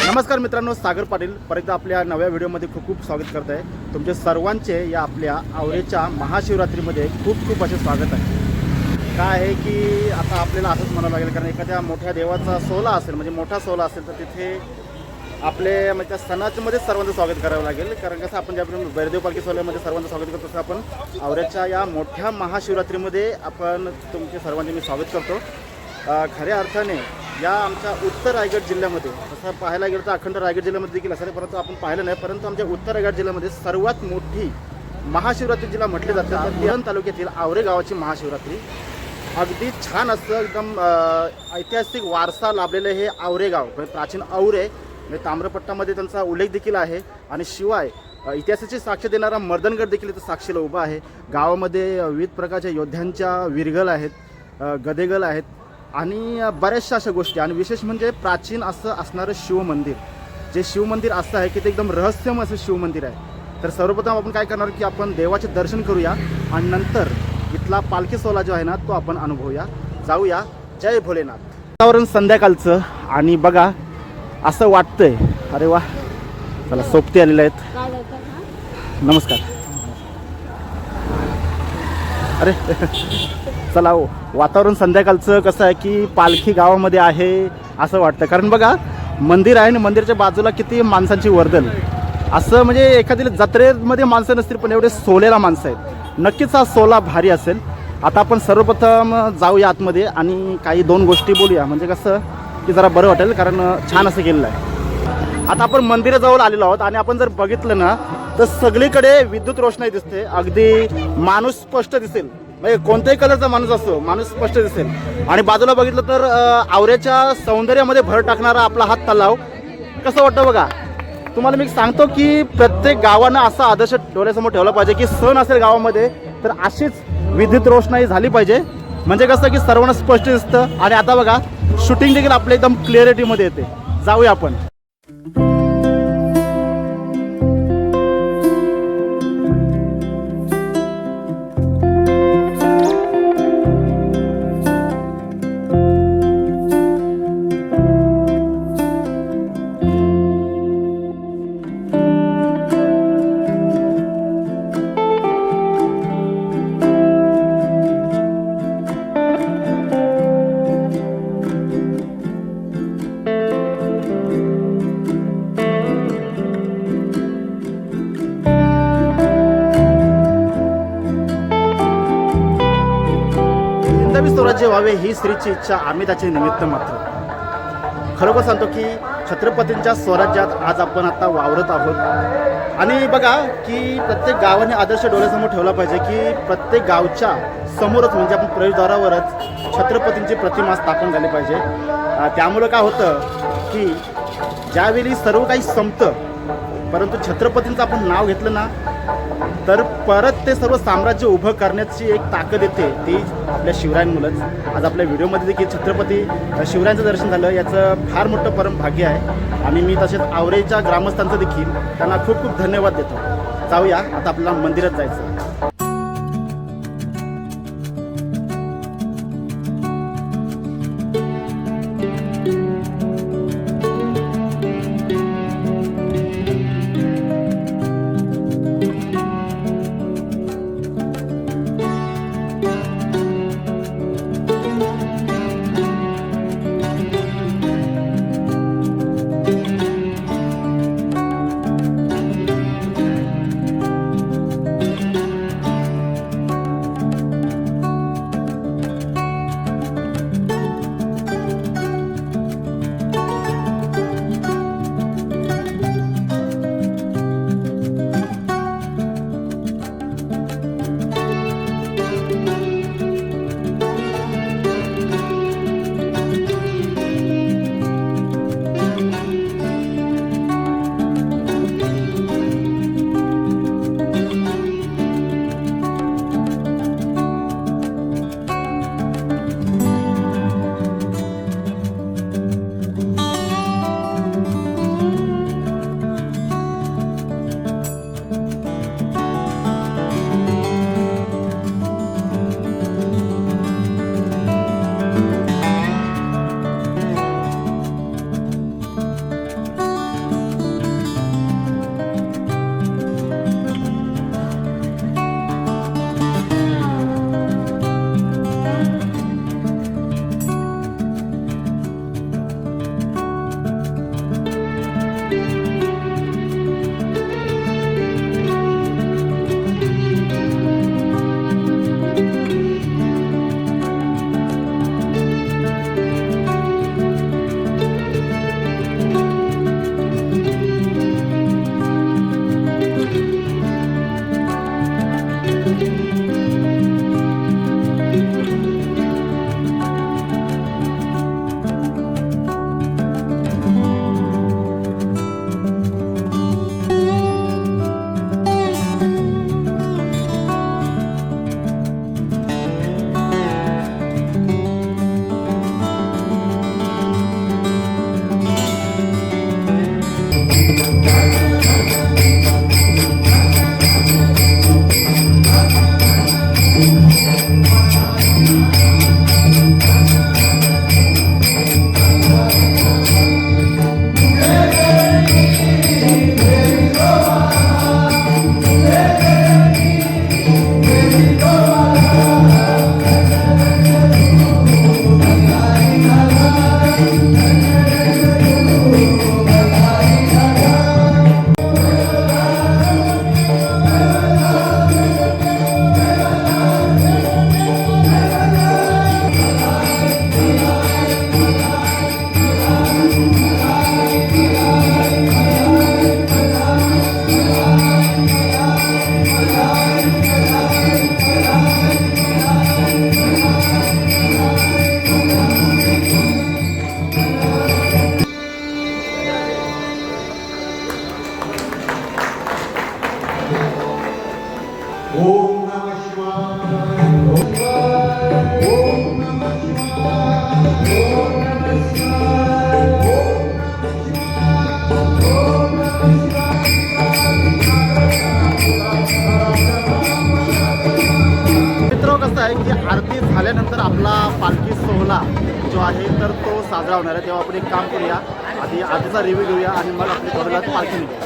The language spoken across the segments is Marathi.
नमस्कार मित्रांनो, सागर पाटील परत आपल्या नव्या व्हिडिओमध्ये खूप खूप स्वागत करत आहे. तुमचे सर्वांचे या आपल्या आवरेच्या महाशिवरात्रीमध्ये खूप खूप असे स्वागत आहे. काय आहे की आता आपल्याला असंच म्हणावं लागेल, कारण एखाद्या मोठ्या देवाचा सोहळा असेल, म्हणजे मोठा सोहळा असेल, तर तिथे आपले म्हणजे त्या सणामध्ये सर्वांचं स्वागत करावं लागेल. कारण कसं आपण ज्याप्रमाणे बैरदेव पालखी सोहळ्यामध्ये सर्वांचं स्वागत करतो, तसं आपण आवरेच्या या मोठ्या महाशिवरात्रीमध्ये आपण तुमचे सर्वांचे मी स्वागत करतो. खऱ्या अर्थाने या आमच्या उत्तर रायगड जिल्ह्यामध्ये तसं पाहायला गेलं तर अखंड रायगड जिल्ह्यामध्ये देखील असेल, परंतु आपण पाहिलं नाही, परंतु आमच्या उत्तर रायगड जिल्ह्यामध्ये सर्वात मोठी महाशिवरात्री जिला म्हटले जाते, देहन तालुक्यातील आवरे गावाची महाशिवरात्री अगदी छान असतं. एकदम ऐतिहासिक वारसा लाभलेलं हे आवरे गाव, म्हणजे प्राचीन औरे म्हणजे ताम्रपट्टामध्ये त्यांचा उल्लेख देखील आहे. आणि शिवाय इतिहासाची साक्ष देणारा मर्दनगड देखील इथं साक्षीला उभा आहे. गावामध्ये विविध प्रकारच्या योद्ध्यांच्या विरगल आहेत, गदेगल आहेत आणि बऱ्याचशा अशा गोष्टी. आणि विशेष म्हणजे प्राचीन असं असणारं शिवमंदिर, जे शिवमंदिर असं आहे की ते एकदम रहस्यमय असं शिवमंदिर आहे. तर सर्वप्रथम आपण काय करणार की आपण देवाचे दर्शन करूया आणि नंतर इथला पालखी सोहळा जो आहे ना तो आपण अनुभवूया. जाऊया. जय भोलेनाथ. वातावरण संध्याकाळचं आणि बघा असं वाटतंय, अरे वा, चला सोबती आलेले आहेत. नमस्कार. अरे चला हो, वातावरण संध्याकाळचं कसं आहे की पालखी गावामध्ये आहे असं वाटतं. कारण बघा मंदिर आहे आणि मंदिराच्या बाजूला किती माणसांची वर्दळ, असं म्हणजे एखाद्या जत्रेमध्ये माणसं नसतील पण एवढे सोलेला माणसं आहेत. नक्कीच हा सोहळा भारी असेल. आता आपण सर्वप्रथम जाऊया आतमध्ये आणि काही दोन गोष्टी बोलूया, म्हणजे कसं की जरा बरं वाटेल, कारण छान असं केलेलं आहे. आता आपण मंदिराजवळ आलेलो आहोत आणि आपण जर बघितलं ना तर सगळीकडे विद्युत रोषणाई दिसते. अगदी माणूस स्पष्ट दिसेल, म्हणजे कोणत्याही कलरचा माणूस असतो, माणूस स्पष्ट दिसेल. आणि बाजूला बघितलं तर आवऱ्याच्या सौंदर्यामध्ये भर टाकणारा आपला हा तलाव कसं वाटतं बघा. तुम्हाला मी सांगतो की प्रत्येक गावानं असा आदर्श डोळ्यासमोर ठेवला पाहिजे की सण असेल गावामध्ये तर अशीच विद्युत रोषणाई झाली पाहिजे, म्हणजे कसं की सर्वांना स्पष्ट दिसतं. आणि आता बघा शूटिंग देखील आपल्या एकदम क्लिअरिटीमध्ये येते. जाऊया आपण. स्वराज्य व्हावे ही स्त्रीची इच्छा, आम्ही त्याचे निमित्त मात्र. खरोखर सांगतो की छत्रपतींच्या स्वराज्यात आज आपण आता वावरत आहोत. आणि बघा की प्रत्येक गावाने आदर्श डोळ्यासमोर ठेवला पाहिजे की प्रत्येक गावच्या समोरच म्हणजे आपण प्रवेशद्वारावरच छत्रपतींची प्रतिमा स्थापन झाली पाहिजे. त्यामुळं काय होतं की ज्यावेळी सर्व काही संपतं परंतु छत्रपतींचं आपण नाव घेतलं ना तर परत ते सर्व साम्राज्य उभं करण्याची एक ताकद येते, ती आपल्या शिवरायांमुळंच. आज आपल्या व्हिडिओमध्ये देखील छत्रपती शिवरायांचं दर्शन झालं, याचं फार मोठं परम भाग्य आहे. आणि मी तसेच आवरेच्या ग्रामस्थांचं देखील त्यांना खूप खूप धन्यवाद देतो. जाऊया आता आपल्याला मंदिरात जायचं. ओम नमः शिवाय ओम शिवाय ओम नमः शिवाय ओम नमः शिवाय ओम नमः मित्र कसं आहे की आरती झाल्यानंतर आपला पालखी सोहळा जो आहे तर तो साजरा होणार आहे. तेव्हा आपण एक काम करूया, आधी आधीचा रिव्ह्यू घेऊया आणि मग आपली थोड्या पालखी निघूया.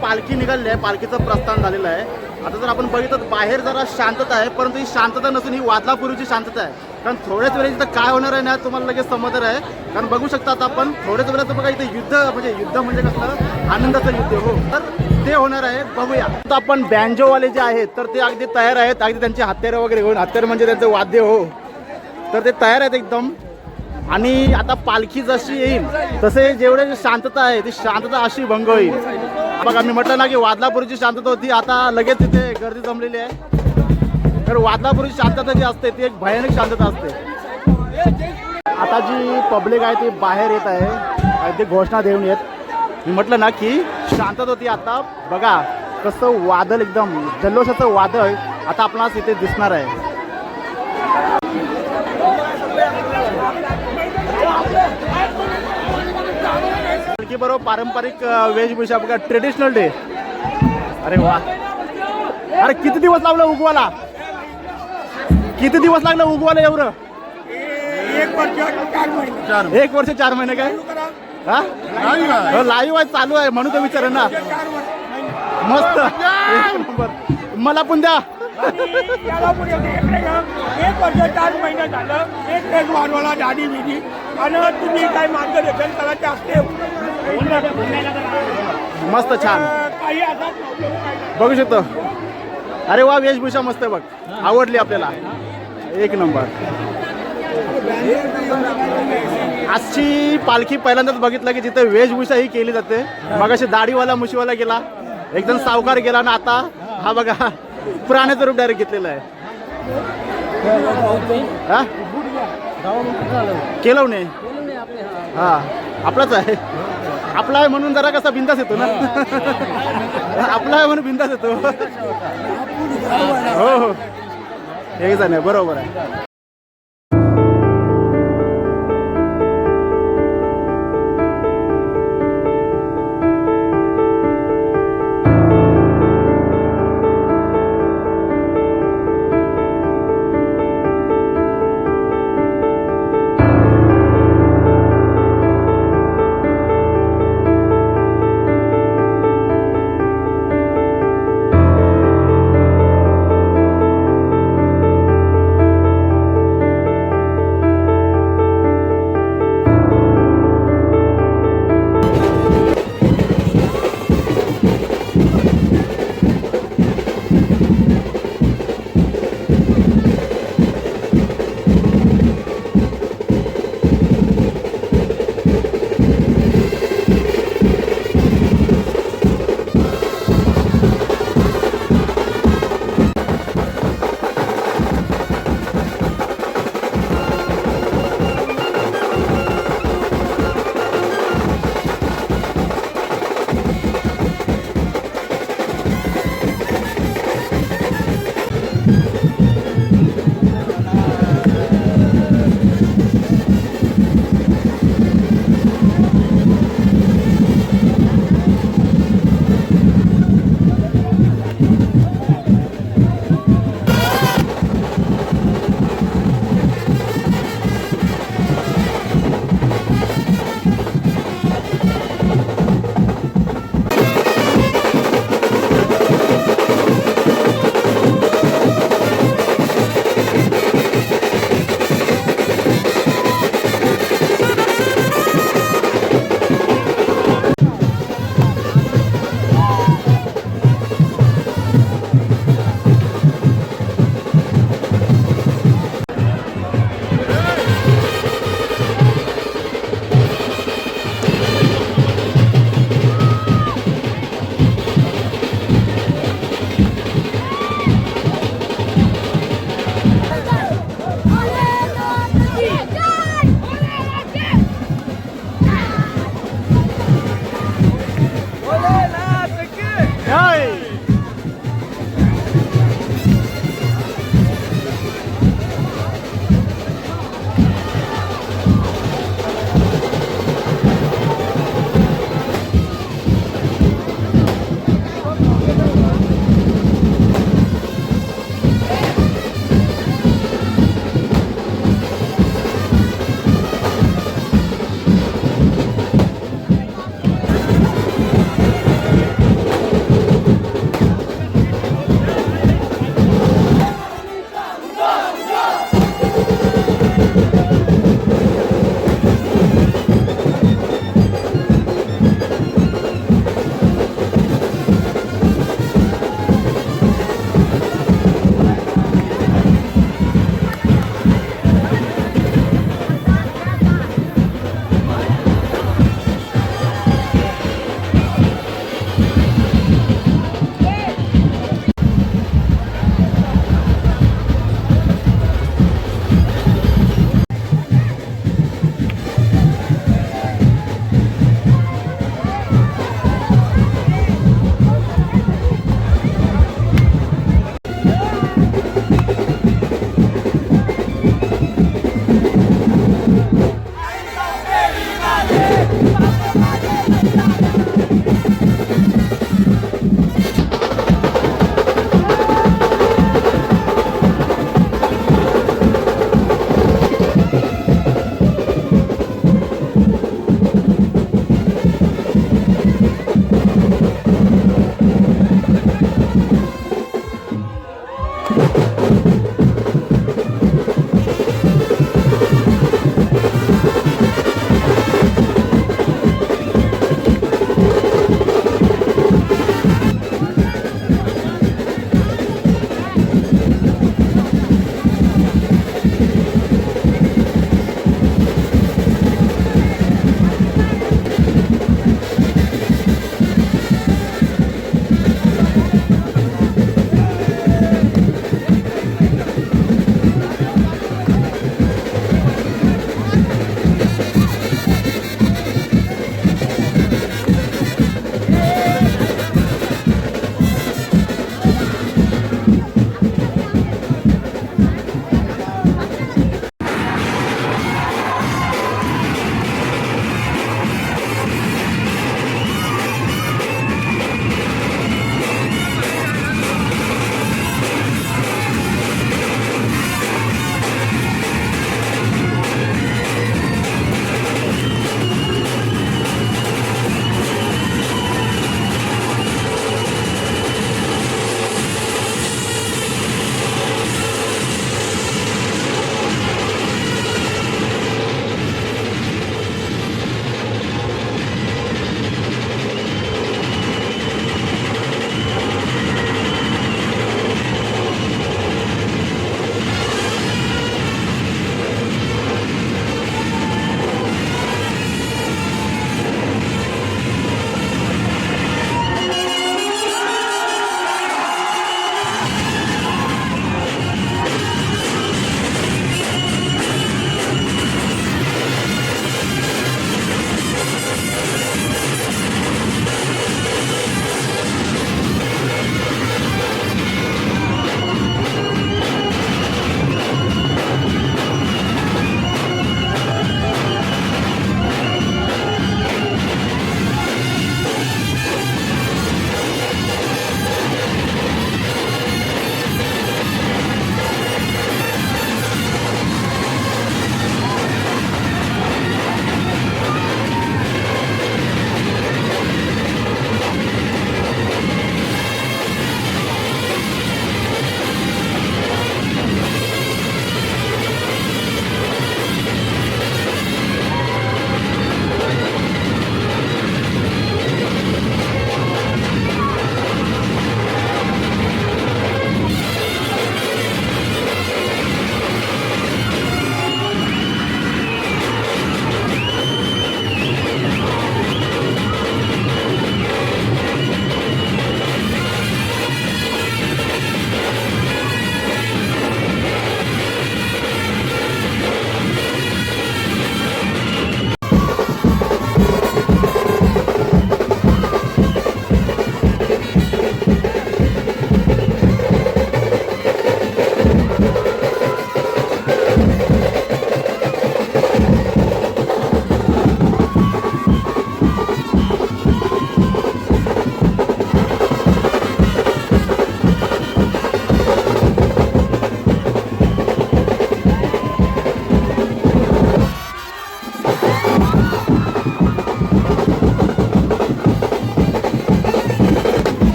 पालखी निघाली आहे, पालखीचं प्रस्थान झालेलं आहे. आता जर आपण बघितलं बाहेर जरा शांतता आहे, परंतु ही शांतता नसून ही वादलापूर्वीची शांतता आहे. कारण थोड्याच वेळेस इथं काय होणार आहे ना तुम्हाला लगेच समजणार आहे. कारण बघू शकता आता आपण थोड्याच वेळेस बघा इथे युद्ध म्हणजे कसलं आनंदाचं युद्ध हो, तर ते होणार आहे. बघूया. आता आपण बँजोवाले जे आहेत तर ते अगदी तयार आहेत, अगदी त्यांचे हत्यारं वगैरे घेऊन, हत्यार म्हणजे त्यांचं वाद्य हो, तर ते तयार आहेत एकदम. आणि आता पालखी जशी येईल तसे जेवढे शांतता आहे ती शांतता अशी भंग होईल. बघा मी म्हटलं ना की वादलापूरची शांतता होती, आता लगेच तिथे गर्दी जमलेली आहे. तर वादलापूरची शांतता जी असते ती एक भयानक शांतता असते. आता जी पब्लिक आहे ती बाहेर येत आहे, ते घोषणा देऊन येत. मी म्हटलं ना की शांतता होती, आता बघा कसं वादळ एकदम जल्लोषाचं वादळ आता आपणास इथे दिसणार आहे. बरोबर पारंपरिक वेशभूषा बघा, ट्रेडिशनल डे. अरे वा, अरे किती दिवस लागलं उगवाला, किती दिवस लागलं उगवाला एवढं? 1 वर्ष 4 महिने काय? हा लाईव्ह आहे, चालू आहे म्हणून तर विचार ना. मस्त, एक नंबर. मला पण द्या. 1 वर्ष 4 महिने झालं. एक वाढवाला दाढी बिडी आणि तुम्ही काय मार्गदर्शन करायचे असते मस्त छान बघू शकतो. अरे वा, वेशभूषा मस्त आहे बघ, आवडली आपल्याला, एक नंबर. आजची पालखी पहिल्यांदाच बघितलं की जिथे वेशभूषा ही केली जाते. मग अशी दाढीवाला मुशीवाला गेला एकदम सावकार गेला ना आता हा बघा प्राण्याचं रूप डायरेक्ट घेतलेलं आहे. हा केलं नाही हा आपलाच आहे. आपला आहे म्हणून जरा कसा बिंदास येतो ना. आपला आहे म्हणून बिंदास येतो. हो हो हे जण आहे बरोबर आहे.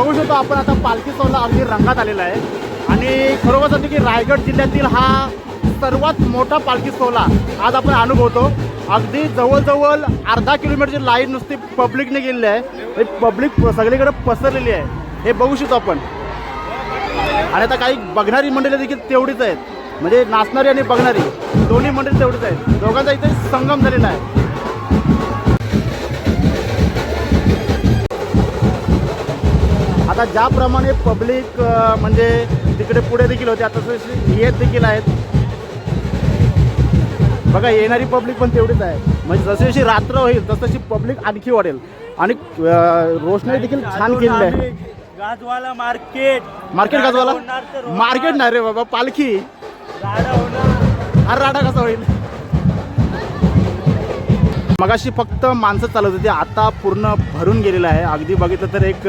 बघू शकतो आपण आता पालखी सोहळा अगदी रंगात आलेला आहे आणि खरोखर सांगतो की रायगड जिल्ह्यातील हा सर्वात मोठा पालखी सोहळा आज आपण अनुभवतो. अगदी जवळजवळ अर्धा किलोमीटरची लाईन नुसती पब्लिकने गेलेली आहे. हे पब्लिक सगळीकडे पसरलेली आहे हे बघू शकतो आपण. आणि आता काही बघणारी मंडळी देखील तेवढीच आहेत, म्हणजे नाचणारी आणि बघणारी दोन्ही मंडळी तेवढीच आहेत. दोघांचा इथे संगम झालेला आहे. आता ज्याप्रमाणे पब्लिक म्हणजे तिकडे पुढे देखील होते, आता तसे येत देखील आहेत. बघा येणारी पब्लिक पण तेवढीच आहे. म्हणजे जशी जशी रात्र होईल तशी पब्लिक आणखी वाढेल. आणि रोषणाई देखील छान केलेली आहे. गाजवाला मार्केट गाजवाला मार्केट नाही रे बाबा, पालखी. अरे राडा कसा होईल. मगाशी फक्त माणसं चालत होती, आता पूर्ण भरून गेलेलं आहे. अगदी बघितलं तर एक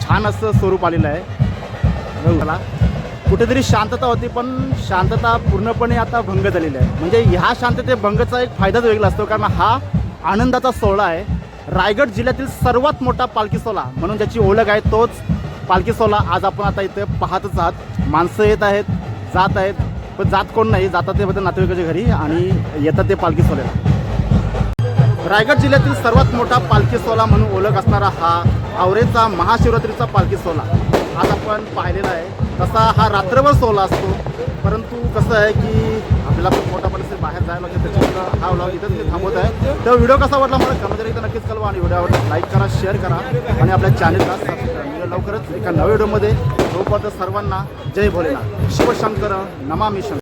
छान असं स्वरूप आलेलं आहे. मला कुठेतरी शांतता होती, पण शांतता पूर्णपणे आता भंग झालेली आहे. म्हणजे ह्या शांतते भंगचा एक फायदाच वेगळा असतो, कारण हा आनंदाचा सोहळा आहे. रायगड जिल्ह्यातील सर्वात मोठा पालखी सोहळा म्हणून ज्याची ओळख आहे तोच पालखी सोहळा आज आपण आता इथे पाहतच आहात. माणसं येत आहेत, जात आहेत, पण जात कोण नाही, जातात ते फक्त नातेवाईकाच्या घरी आणि येतात ते पालखी सोहळ्याला. रायगड जिल्ह्यातील सर्वात मोठा पालखी सोहळा म्हणून ओळख असणारा हा आवरेचा महाशिवरात्रीचा पालखी सोहळा आज आपण पाहिलेला आहे. तसा हा रात्रभर सोहळा असतो, परंतु कसं आहे की आपल्याला खूप मोठा परिस्थिती बाहेर जायला लागेल, त्याच्यामुळे हा व्लॉग इथंच मी थांबवत आहे. तर व्हिडिओ कसा वाटला मला कमेंट एकदा नक्कीच कळवा आणि व्हिडिओवर लाईक करा, शेअर करा आणि आपल्या चॅनलला सबस्क्राईब करा. म्हणजे लवकरच एका नव्या व्हिडिओमध्ये तोपर्यंत सर्वांना जय भोलेनाथ. शिवशंकर नमामि शंकर.